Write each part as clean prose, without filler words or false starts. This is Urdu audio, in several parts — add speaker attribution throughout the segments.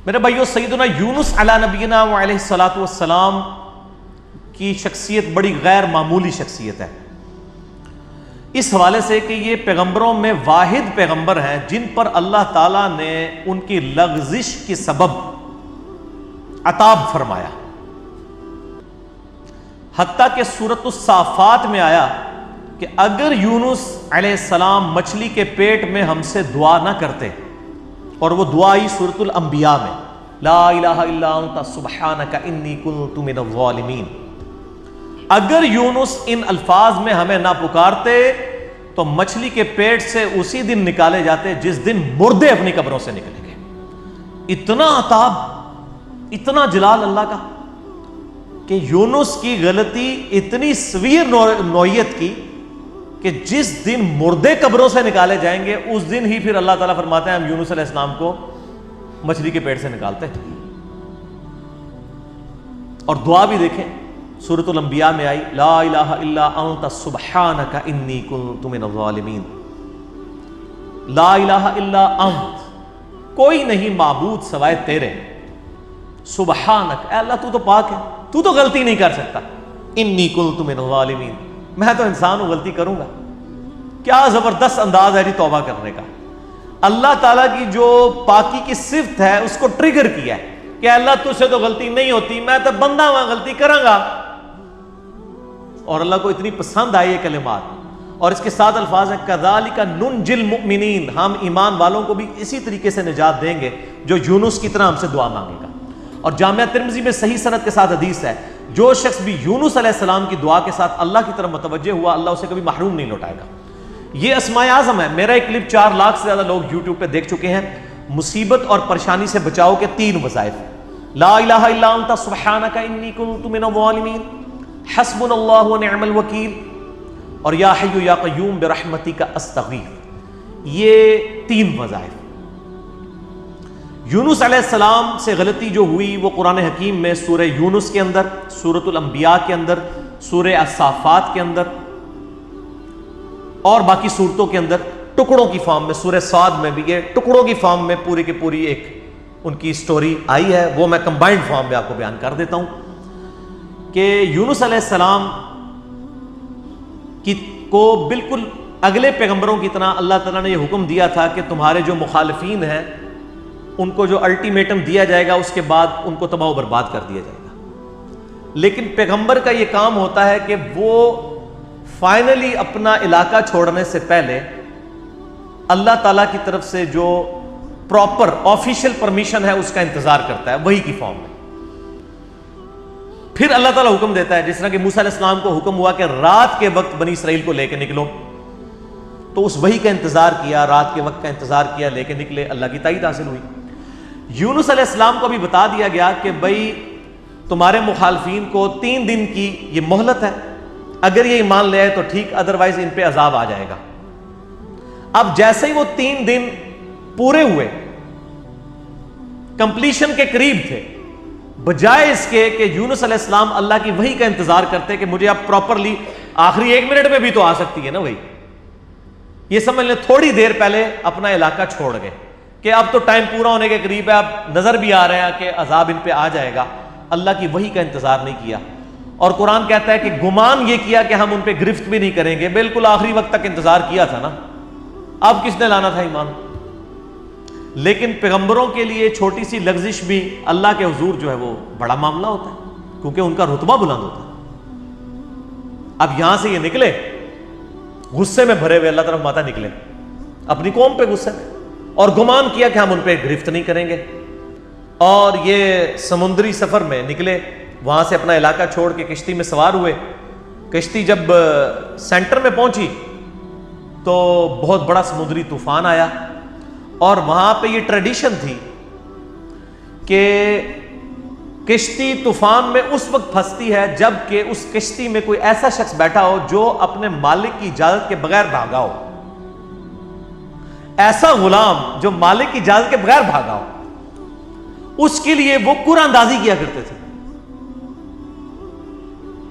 Speaker 1: میرے بھائیو، سیدنا یونس علی نبینا علیہ الصلوۃ والسلام کی شخصیت بڑی غیر معمولی شخصیت ہے، اس حوالے سے کہ یہ پیغمبروں میں واحد پیغمبر ہیں جن پر اللہ تعالیٰ نے ان کی لغزش کے سبب عطاب فرمایا۔ حتیٰ کہ سورۃ الصافات میں آیا کہ اگر یونس علیہ السلام مچھلی کے پیٹ میں ہم سے دعا نہ کرتے، اور وہ دعا آئی سورۃ الانبیاء میں، لا الہ الا انت سبحانک انی کنت من الظالمین، اگر یونس ان الفاظ میں ہمیں نہ پکارتے تو مچھلی کے پیٹ سے اسی دن نکالے جاتے جس دن مردے اپنی قبروں سے نکلیں گے۔ اتنا عطاب، اتنا جلال اللہ کا کہ یونس کی غلطی اتنی سویر نوعیت کی کہ جس دن مردے قبروں سے نکالے جائیں گے اس دن ہی پھر اللہ تعالیٰ فرماتے ہیں ہم یونس علیہ السلام کو مچھلی کے پیٹ سے نکالتے ہیں۔ اور دعا بھی دیکھیں، سورۃ الانبیاء میں آئی، لا الہ الا انت سبحانک انی کنت من الظالمین، لا الہ الا انت، کوئی نہیں معبود سوائے تیرے، سبحانک، اے اللہ تو تو پاک ہے، تو تو غلطی نہیں کر سکتا، انی کنت من الظالمین، میں تو انسان ہوں، غلطی کروں گا۔ کیا زبردست انداز ہے جی توبہ کرنے کا۔ اللہ تعالیٰ کی جو پاکی کی صفت ہے اس کو ٹریگر کیا ہے کہ اللہ تجھ سے تو غلطی نہیں ہوتی، میں تو بندہ ہوں، غلطی کروں گا۔ اور اللہ کو اتنی پسند آئی یہ کلمات، اور اس کے ساتھ الفاظ ہیں کذالک ننجی المؤمنین، ہم ایمان والوں کو بھی اسی طریقے سے نجات دیں گے جو یونس کی طرح ہم سے دعا مانگے گا۔ اور جامعہ ترمذی میں صحیح سند کے ساتھ حدیث ہے، جو شخص بھی یونس علیہ السلام کی دعا کے ساتھ اللہ کی طرف متوجہ ہوا، اللہ اسے کبھی محروم نہیں لوٹائے گا۔ یہ اسماء اعظم ہے۔ میرا ایک کلپ 4 لاکھ سے زیادہ لوگ یوٹیوب پہ دیکھ چکے ہیں۔ مصیبت اور پریشانی سے بچاؤ کے 3 وظائف، لا الہ الا انت سبحانک انی کنت من الظالمین، حسبنا اللہ ونعم الوکیل، اور یا حی یا قیوم برحمتک استغیث۔ یہ 3 وظائف۔ یونس علیہ السلام سے غلطی جو ہوئی وہ قرآن حکیم میں سورہ یونس کے اندر، سورۃ الانبیاء کے اندر، سورہ الصافات کے اندر اور باقی صورتوں کے اندر ٹکڑوں کی فارم میں، سورہ صاد میں بھی یہ ٹکڑوں کی فارم میں پوری کی پوری ایک ان کی سٹوری آئی ہے، وہ میں کمبائنڈ فارم میں آپ کو بیان کر دیتا ہوں کہ یونس علیہ السلام کو بالکل اگلے پیغمبروں کی طرح اللہ تعالیٰ نے یہ حکم دیا تھا کہ تمہارے جو مخالفین ہیں ان کو جو الٹیمیٹم دیا جائے گا اس کے بعد ان کو تباہ و برباد کر دیا جائے گا۔ لیکن پیغمبر کا یہ کام ہوتا ہے کہ وہ فائنلی اپنا علاقہ چھوڑنے سے پہلے اللہ تعالیٰ کی طرف سے جو پراپر آفیشیل پرمیشن ہے اس کا انتظار کرتا ہے، وہی کی فارم میں۔ پھر اللہ تعالیٰ حکم دیتا ہے، جس طرح کہ موسیٰ علیہ السلام کو حکم ہوا کہ رات کے وقت بنی اسرائیل کو لے کے نکلو، تو اس وحی کا انتظار کیا، رات کے وقت کا انتظار کیا، لے کے نکلے، اللہ کی تائید حاصل ہوئی۔ یونس علیہ السلام کو بھی بتا دیا گیا کہ بھائی تمہارے مخالفین کو 3 دن کی یہ مہلت ہے، اگر یہ ایمان لے آئے تو ٹھیک، ادروائز ان پہ عذاب آ جائے گا۔ اب جیسے ہی وہ 3 دن پورے ہوئے، کمپلیشن کے قریب تھے، بجائے اس کے کہ یونس علیہ السلام اللہ کی وحی کا انتظار کرتے کہ مجھے اب پراپرلی آخری 1 منٹ میں بھی تو آ سکتی ہے نا وہی، یہ سمجھ لیں تھوڑی دیر پہلے اپنا علاقہ چھوڑ گئے کہ اب تو ٹائم پورا ہونے کے قریب ہے، اب نظر بھی آ رہا ہے کہ عذاب ان پہ آ جائے گا۔ اللہ کی وحی کا انتظار نہیں کیا، اور قرآن کہتا ہے کہ گمان یہ کیا کہ ہم ان پہ گرفت بھی نہیں کریں گے، بالکل آخری وقت تک انتظار کیا تھا نا، اب کس نے لانا تھا ایمان۔ لیکن پیغمبروں کے لیے چھوٹی سی لغزش بھی اللہ کے حضور جو ہے وہ بڑا معاملہ ہوتا ہے، کیونکہ ان کا رتبہ بلند ہوتا ہے۔ اب یہاں سے یہ نکلے غصے میں بھرے ہوئے، اللہ طرف ماتا نکلے اپنی قوم پہ غصے میں، اور گمان کیا کہ ہم ان پہ گرفت نہیں کریں گے، اور یہ سمندری سفر میں نکلے، وہاں سے اپنا علاقہ چھوڑ کے کشتی میں سوار ہوئے۔ کشتی جب سینٹر میں پہنچی تو بہت بڑا سمندری طوفان آیا، اور وہاں پہ یہ ٹریڈیشن تھی کہ کشتی طوفان میں اس وقت پھنستی ہے جب کہ اس کشتی میں کوئی ایسا شخص بیٹھا ہو جو اپنے مالک کی اجازت کے بغیر بھاگا ہو، ایسا غلام جو مالک کی اجازت کے بغیر بھاگا ہو، اس کے لیے وہ قرآن اندازی کیا کرتے تھے۔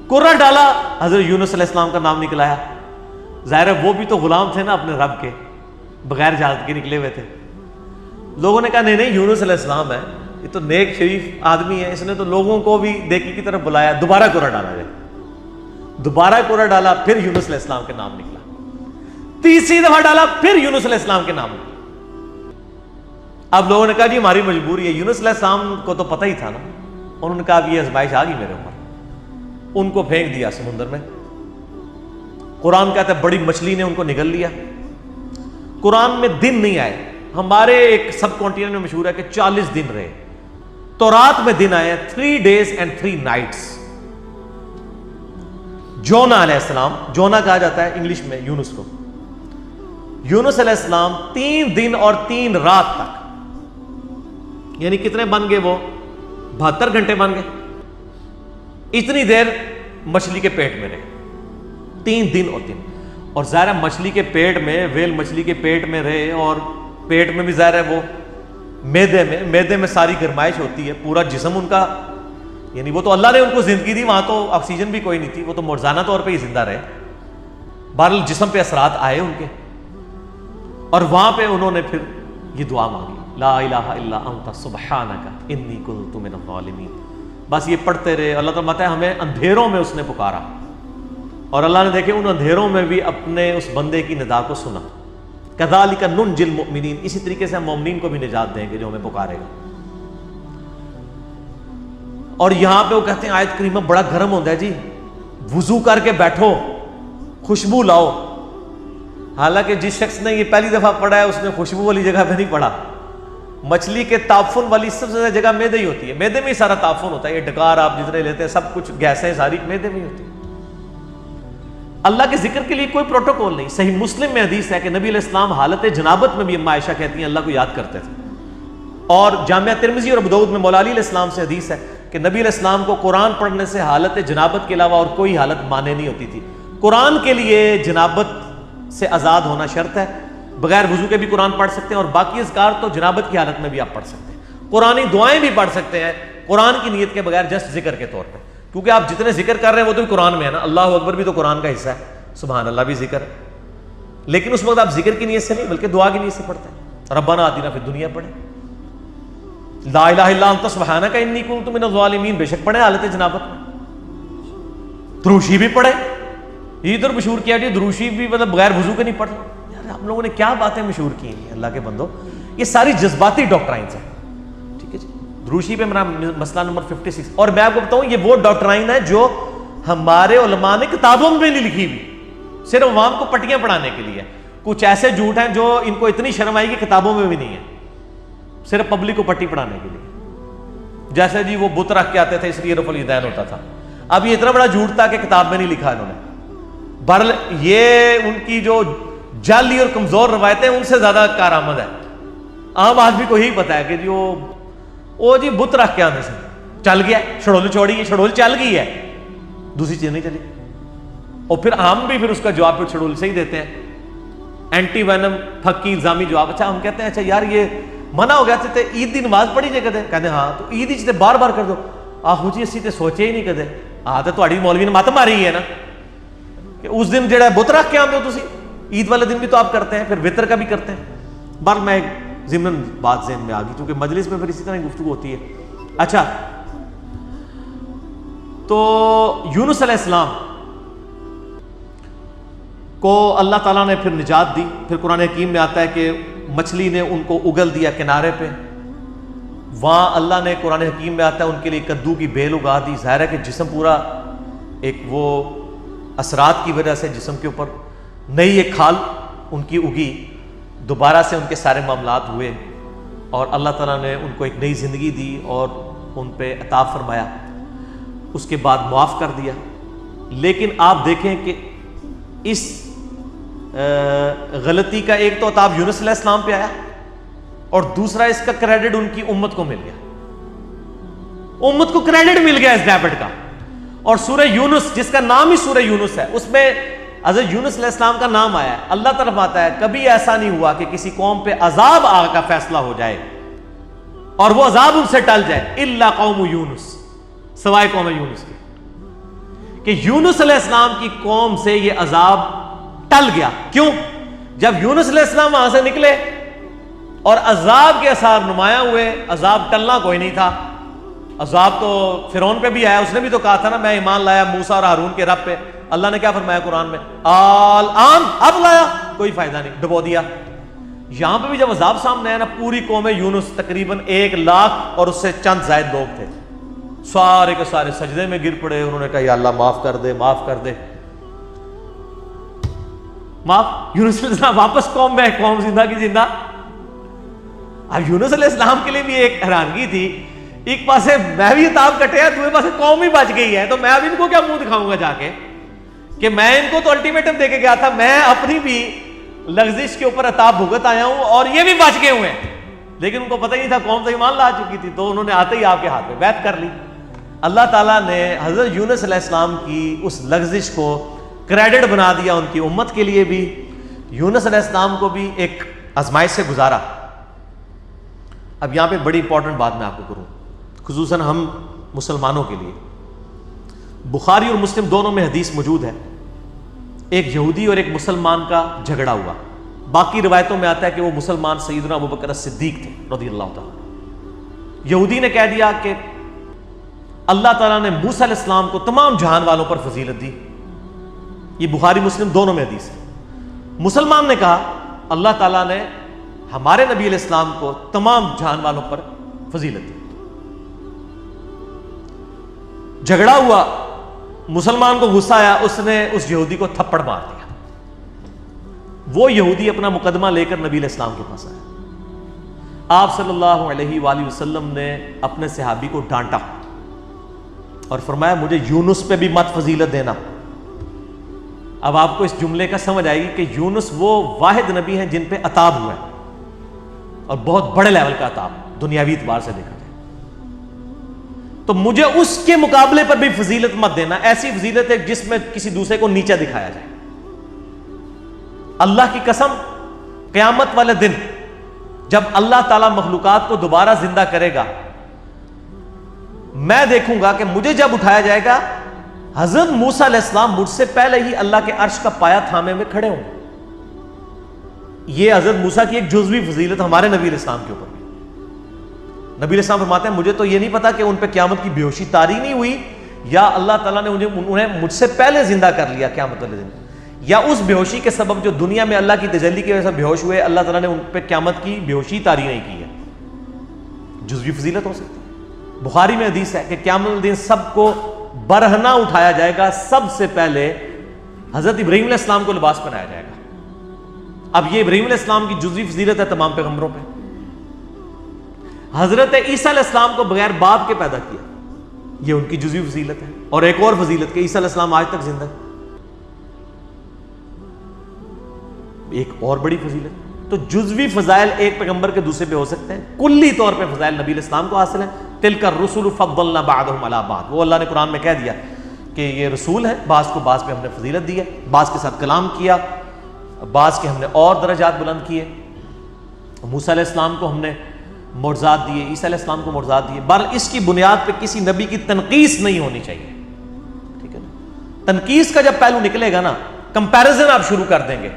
Speaker 1: قرآن ڈالا، حضرت یونس علیہ السلام کا نام نکلایا، ظاہر ہے وہ بھی تو غلام تھے نا اپنے رب کے، بغیر اجازت کے نکلے ہوئے تھے۔ لوگوں نے کہا نہیں نہیں یونس علیہ السلام ہے، یہ تو نیک شریف آدمی ہے, اس نے تو لوگوں کو بھی نیکی کی طرف بلایا. دوبارہ کوڑا ڈالا جائے, دوبارہ کوڑا ڈالا, پھر یونس علیہ السلام کے نام نکلا. تیسری دفعہ ڈالا, پھر یونس علیہ السلام کے نام نکلا. اب لوگوں نے کہا جی ہماری مجبوری ہے. یونس علیہ السلام کو تو پتہ ہی تھا نا. انہوں نے کہا اب یہ آزمائش آ گئی میرے اوپر. ان کو پھینک دیا سمندر میں. قرآن کہتا ہے بڑی مچھلی نے ان کو نگل لیا. قرآن میں دن نہیں آئے. ہمارے ایک سب کانٹیننٹ میں مشہور ہے کہ 40 دن رہے. تورات میں دن آئے 3 days and 3 nights. جونا علیہ السلام, جونا کہا جاتا ہے انگلش میں یونس کو. یونس علیہ السلام 3 دن اور 3 رات تک, یعنی کتنے بن گئے وہ 72 گھنٹے بن گئے. اتنی دیر مچھلی کے پیٹ میں رہے, 3 دن اور 3. اور ظاہر ہے مچھلی کے پیٹ میں, ویل مچھلی کے پیٹ میں رہے, اور پیٹ میں بھی ظاہر ہے وہ میدے میں ساری گرمائش ہوتی ہے. پورا جسم ان کا, یعنی وہ تو اللہ نے ان کو زندگی دی, وہاں تو آکسیجن بھی کوئی نہیں تھی, وہ تو معجزانہ طور پہ ہی زندہ رہے. بہرحال جسم پہ اثرات آئے ان کے, اور وہاں پہ انہوں نے پھر یہ دعا مانگی, لا الہ الا انت سبحانک انی کنت من الظالمین. بس یہ پڑھتے رہے. اللہ تعالیٰ بتایا ہمیں اندھیروں میں اس نے پکارا, اور اللہ نے دیکھے ان اندھیروں میں بھی اپنے اس بندے کی ندا کو سنا. کذالک ننجی المؤمنین, اسی طریقے سے ہم مومنین کو بھی نجات دیں گے جو ہمیں پکارے گا. اور یہاں پہ وہ کہتے ہیں آیت کریمہ بڑا گرم ہوتا ہے جی, وضو کر کے بیٹھو, خوشبو لاؤ. حالانکہ جس شخص نے یہ پہلی دفعہ پڑھا ہے اس نے خوشبو والی جگہ پہ نہیں پڑھا. مچھلی کے تعفن والی سب سے زیادہ جگہ میدے ہی ہوتی ہے. میدے میں ہی سارا تعفن ہوتا ہے. یہ ڈکار آپ جتنے لیتے ہیں سب کچھ گیسیں ساری میدے میں ہی ہوتی ہیں. اللہ کے ذکر کے لیے کوئی پروٹوکول نہیں. صحیح مسلم میں حدیث ہے کہ نبی علیہ السلام حالت جنابت میں بھی اما عائشہ کہتی ہیں اللہ کو یاد کرتے تھے. اور جامعہ ترمذی اور ابو داؤد میں مولا علی علیہ السلام سے حدیث ہے کہ نبی علیہ السلام کو قرآن پڑھنے سے حالت جنابت کے علاوہ اور کوئی حالت مانے نہیں ہوتی تھی. قرآن کے لیے جنابت سے آزاد ہونا شرط ہے. بغیر وضو کے بھی قرآن پڑھ سکتے ہیں, اور باقی اذکار تو جنابت کی حالت میں بھی آپ پڑھ سکتے ہیں. قرآنی دعائیں بھی پڑھ سکتے ہیں قرآن کی نیت کے بغیر, جسٹ ذکر کے طور پہ, کیونکہ آپ جتنے ذکر کر رہے ہیں وہ تو قرآن میں ہے نا. اللہ اکبر بھی تو قرآن کا حصہ ہے, سبحان اللہ بھی ذکر ہے, لیکن اس وقت آپ ذکر کی نیت سے نہیں بلکہ دعا کی نیت سے پڑھتے ہیں. ربنا آتنا فی الدنیا پڑھیں, لا الہ الا انت سبحانک انی کنت من الظالمین بے شک پڑھیں حالت جنابت میں. دروشی بھی پڑھیں, یہ ادھر مشہور کیا جی دروشی بھی مطلب بغیر وضو کے نہیں پڑھنا. یار ہم لوگوں نے کیا باتیں مشہور کی ہیں اللہ کے بندو, یہ ساری جذباتی ڈاکٹرائنز ہیں. ٹھیک ہے جی, دروشی پہ میرا مسئلہ نمبر 56. اور میں آپ کو بتاؤں یہ وہ ڈاکٹرائن ہے جو ہمارے علماء نے کتابوں میں نہیں لکھی ہوئی, صرف عوام کو پٹیاں پڑھانے کے لیے. کچھ ایسے جھوٹ ہیں جو ان کو اتنی شرم آئی کہ کتابوں میں بھی نہیں ہے, صرف پبلک کو پٹی پڑھانے کے لیے. جیسے جی وہ بت رکھ کے آتے تھے اس لیے رفع الیدین ہوتا تھا. اب یہ اتنا بڑا جھوٹ تھا کہ کتاب میں نہیں لکھا انہوں نے. بہرحال یہ ان کی جو جعلی اور کمزور روایتیں ان سے زیادہ کارآمد ہے. عام آدمی کو یہی پتا ہے کہ جو وہ جی بت رکھ کے آنے سے چل گیا, شڑول چھوڑی ہے, شڑول چل گئی ہے, دوسری چیز نہیں چلی. اور پھر ہم بھی پھر اس کا جواب پھر شڑول سے ہی دیتے ہیں, اینٹی وینم پھکی الزامی جواب. اچھا ہم کہتے ہیں اچھا یار یہ منع ہو گیا تھے عید دی نماز پڑھی جائے کدے, کہتے ہیں ہاں تو عید ہی بار بار کر دو. آہو جی اسی تے سوچے ہی نہیں کدے. ہاں تو تہاڈی مولوی نے مت ماری ہے نا کہ اس دن جڑا بت رکھ کے آتے ہو تسی, عید والے دن بھی تو آپ کرتے ہیں, پھر وطر کا بھی کرتے ہیں. بار میں ضمن بات ذہن میں آ گئی کیونکہ مجلس میں پھر اسی طرح گفتگو ہوتی ہے. اچھا تو یونس علیہ السلام کو اللہ تعالیٰ نے پھر نجات دی. پھر قرآن حکیم میں آتا ہے کہ مچھلی نے ان کو اگل دیا کنارے پہ. وہاں اللہ نے قرآن حکیم میں آتا ہے ان کے لیے کدو کی بیل اگا دی. ظاہر ہے کہ جسم پورا ایک وہ اثرات کی وجہ سے جسم کے اوپر نئی ایک کھال ان کی اگی, دوبارہ سے ان کے سارے معاملات ہوئے, اور اللہ تعالیٰ نے ان کو ایک نئی زندگی دی اور ان پہ عطا فرمایا. اس کے بعد معاف کر دیا. لیکن آپ دیکھیں کہ اس غلطی کا ایک تو عتاب یونس علیہ السلام پہ آیا, اور دوسرا اس کا کریڈٹ ان کی امت کو مل گیا. امت کو کریڈٹ مل گیا اس ڈیبٹ کا. اور سورہ یونس جس کا نام ہی سورہ یونس ہے, اس میں حضرت یونس علیہ السلام کا نام آیا ہے. اللہ طرف آتا ہے کبھی ایسا نہیں ہوا کہ کسی قوم پہ عذاب آ کا فیصلہ ہو جائے اور وہ عذاب ان سے ٹل جائے, الا قوم یونس, سوائے قوم یونس کی, کہ یونس علیہ السلام کی قوم سے یہ عذاب ٹل گیا. کیوں؟ جب یونس علیہ السلام وہاں سے نکلے اور عذاب کے آثار نمایاں ہوئے. عذاب ٹلنا کوئی نہیں تھا. عذاب تو فرعون پہ بھی آیا, اس نے بھی تو کہا تھا نا میں ایمان لایا موسیٰ اور ہارون کے رب پہ. اللہ نے کیا فرمایا قرآن میں, الآن, اب لایا, کوئی فائدہ نہیں, ڈبو دیا. یہاں پہ بھی جب عذاب سامنے آیا نا, پوری قوم یونس تقریباً 1,00,000 اور اس سے چند زائد لوگ تھے, سارے کے سارے سجدے میں گر پڑے. انہوں نے کہا یا اللہ معاف کر دے, معاف کر دے, معاف. یونس علیہ السلام واپس قوم میں, قوم زندہ کی زندہ. اب یونس علیہ السلام کے لیے بھی ایک حیرانگی تھی, ایک پاسے میں بھی عذاب کٹیا, دوسرے پاسے قوم ہی بچ گئی ہے, تو میں اب ان کو کیا منہ دکھاؤں گا جا کے کہ میں ان کو تو الٹیمیٹم دے کے گیا تھا, میں اپنی بھی لغزش کے اوپر عذاب بھگت آیا ہوں اور یہ بھی بچ گئے ہوئے ہیں. لیکن ان کو پتہ ہی نہیں تھا, قوم تو ایمان لا چکی تھی, تو انہوں نے آتے ہی آپ کے ہاتھ میں بیعت کر لی. اللہ تعالیٰ نے حضرت یونس علیہ السلام کی اس لغزش کو کریڈٹ بنا دیا ان کی امت کے لیے بھی. یونس علیہ السلام کو بھی ایک آزمائش سے گزارا. اب یہاں پہ بڑی امپورٹنٹ بات میں آپ کو کروں, خصوصاً ہم مسلمانوں کے لیے. بخاری اور مسلم دونوں میں حدیث موجود ہے, ایک یہودی اور ایک مسلمان کا جھگڑا ہوا. باقی روایتوں میں آتا ہے کہ وہ مسلمان سیدنا ابوبکر الصدیق تھے رضی اللہ تعالیٰ. یہودی نے کہہ دیا کہ اللہ تعالیٰ نے موسیٰ علیہ السلام کو تمام جہان والوں پر فضیلت دی. یہ بخاری مسلم دونوں میں حدیث ہے. مسلمان نے کہا اللہ تعالیٰ نے ہمارے نبی علیہ السلام کو تمام جہان والوں پر فضیلت دی. جھگڑا ہوا, مسلمان کو غصہ آیا, اس نے اس یہودی کو تھپڑ مار دیا. وہ یہودی اپنا مقدمہ لے کر نبی علیہ السلام کے پاس آیا. آپ صلی اللہ علیہ وآلہ وسلم نے اپنے صحابی کو ڈانٹا اور فرمایا مجھے یونس پہ بھی مت فضیلت دینا. اب آپ کو اس جملے کا سمجھ آئے گی کہ یونس وہ واحد نبی ہیں جن پہ عطاب ہوا ہے, اور بہت بڑے لیول کا عطاب دنیاوی اعتبار سے دیکھا جائے. تو مجھے اس کے مقابلے پر بھی فضیلت مت دینا, ایسی فضیلت ہے جس میں کسی دوسرے کو نیچا دکھایا جائے. اللہ کی قسم, قیامت والے دن جب اللہ تعالیٰ مخلوقات کو دوبارہ زندہ کرے گا, میں دیکھوں گا کہ مجھے جب اٹھایا جائے گا, حضرت موسیٰ علیہ السلام مجھ سے پہلے ہی اللہ کے عرش کا پایا تھامے میں کھڑے ہوں. یہ حضرت موسیٰ کی ایک جزوی فضیلت ہمارے نبی علیہ السلام کے اوپر بھی. نبی علیہ السلام فرماتے ہیں مجھے تو یہ نہیں پتا کہ ان پہ قیامت کی بے ہوشی طاری نہیں ہوئی, یا اللہ تعالیٰ نے انہیں مجھ سے پہلے زندہ کر لیا قیامت والے دن, یا اس بے ہوشی کے سبب جو دنیا میں اللہ کی تجلی کی وجہ سے بے ہوش ہوئے, اللہ تعالیٰ نے ان پہ قیامت کی بے ہوشی طاری نہیں کی ہے. جزوی فضیلت ہو سکتی ہے. بخاری میں حدیث ہے کہ قیامت والے دن سب کو برہنہ اٹھایا جائے گا, سب سے پہلے حضرت ابراہیم علیہ السلام کو لباس پہنایا جائے گا. اب یہ ابراہیم علیہ السلام کی جزوی فضیلت ہے تمام پیغمبروں پہ. حضرت عیسیٰ علیہ السلام کو بغیر باپ کے پیدا کیا, یہ ان کی جزوی فضیلت ہے. اور ایک اور فضیلت کہ عیسیٰ علیہ السلام آج تک زندہ ہے, ایک اور بڑی فضیلت. تو جزوی فضائل ایک پیغمبر کے دوسرے پہ ہو سکتے ہیں, کلی طور پہ فضائل نبی علیہ السلام کو حاصل ہیں. تلک الرسل فضلنا بعضهم علی بعض, وہ اللہ نے قرآن میں کہہ دیا کہ یہ رسول ہیں, بعض کو بعض پہ ہم نے فضیلت دی ہے, بعض کے ساتھ کلام کیا, بعض کے ہم نے اور درجات بلند کیے. موسیٰ علیہ السلام کو ہم نے معجزات دیے, عیسیٰ علیہ السلام کو معجزات دیے. بہرحال اس کی بنیاد پہ کسی نبی کی تنقیص نہیں ہونی چاہیے, ٹھیک ہے نا. تنقیص کا جب پہلو نکلے گا نا, کمپیریزن آپ شروع کر دیں گے,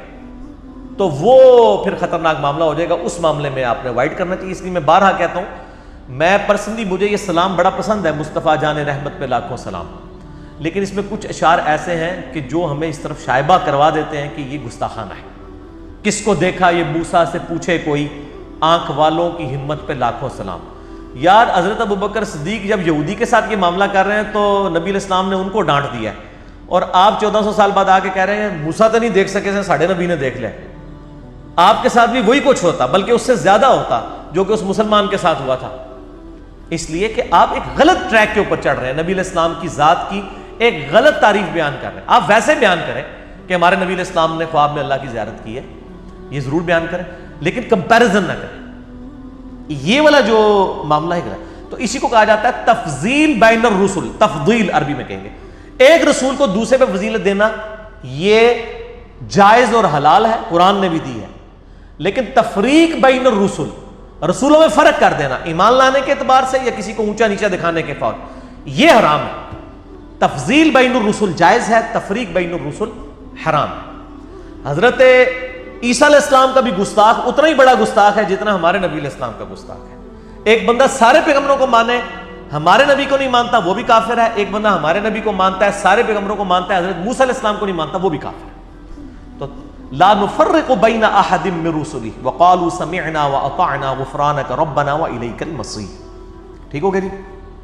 Speaker 1: تو وہ پھر خطرناک معاملہ ہو جائے گا. اس معاملے میں آپ نے اوائڈ کرنا چاہیے. اس لیے میں بارہا کہتا ہوں, میں پرسنلی مجھے یہ سلام بڑا پسند ہے, مصطفیٰ جان رحمت پہ لاکھوں سلام, لیکن اس میں کچھ اشعار ایسے ہیں کہ جو ہمیں اس طرف شائبہ کروا دیتے ہیں کہ یہ گستاخانہ ہے. کس کو دیکھا یہ موسیٰ سے پوچھے کوئی, آنکھ والوں کی ہمت پہ لاکھوں سلام. یار حضرت ابوبکر صدیق جب یہودی کے ساتھ یہ معاملہ کر رہے ہیں تو نبی علیہ السلام نے ان کو ڈانٹ دیا ہے, اور آپ 1400 سال بعد آ کے کہہ رہے ہیں موسیٰ تو نہیں دیکھ سکے تھے, ساڑھے نبی نے دیکھ لیا. آپ کے ساتھ بھی وہی کچھ ہوتا, بلکہ اس سے زیادہ ہوتا جو کہ اس مسلمان کے ساتھ ہوا تھا. اس لیے کہ آپ ایک غلط ٹریک کے اوپر چڑھ رہے ہیں, نبی علیہ السلام کی ذات کی ایک غلط تعریف بیان کر رہے ہیں. آپ ویسے بیان کریں کہ ہمارے نبی علیہ السلام نے خواب میں اللہ کی زیارت کی ہے, یہ ضرور بیان کریں, لیکن کمپیریزن نہ کریں. یہ والا جو معاملہ ہے تو اسی کو کہا جاتا ہے تفضیل بین الرسل, تفضیل عربی میں کہیں گے. ایک رسول کو دوسرے پہ فضیلت دینا یہ جائز اور حلال ہے, قرآن نے بھی دی ہے, لیکن تفریق بین الرسل, رسولوں میں فرق کر دینا ایمان لانے کے اعتبار سے یا کسی کو اونچا نیچا دکھانے کے فور, یہ حرام ہے. تفضیل بین الرسل جائز ہے, تفریق بین الرسل حرام ہے. حضرت عیسیٰ علیہ السلام کا بھی گستاخ اتنا ہی بڑا گستاخ ہے جتنا ہمارے نبی علیہ السلام کا گستاخ ہے. ایک بندہ سارے پیغمبروں کو مانے, ہمارے نبی کو نہیں مانتا, وہ بھی کافر ہے. ایک بندہ ہمارے نبی کو مانتا ہے, سارے پیغمبروں کو مانتا ہے, حضرت موسیٰ علیہ السلام کو نہیں مانتا, وہ بھی کافر ہے. تو لا نفرق بین احد من رسلہ وقالوا سمعنا واطعنا غفرانک ربنا والیک المصیر. ٹھیک ہو گیا جی.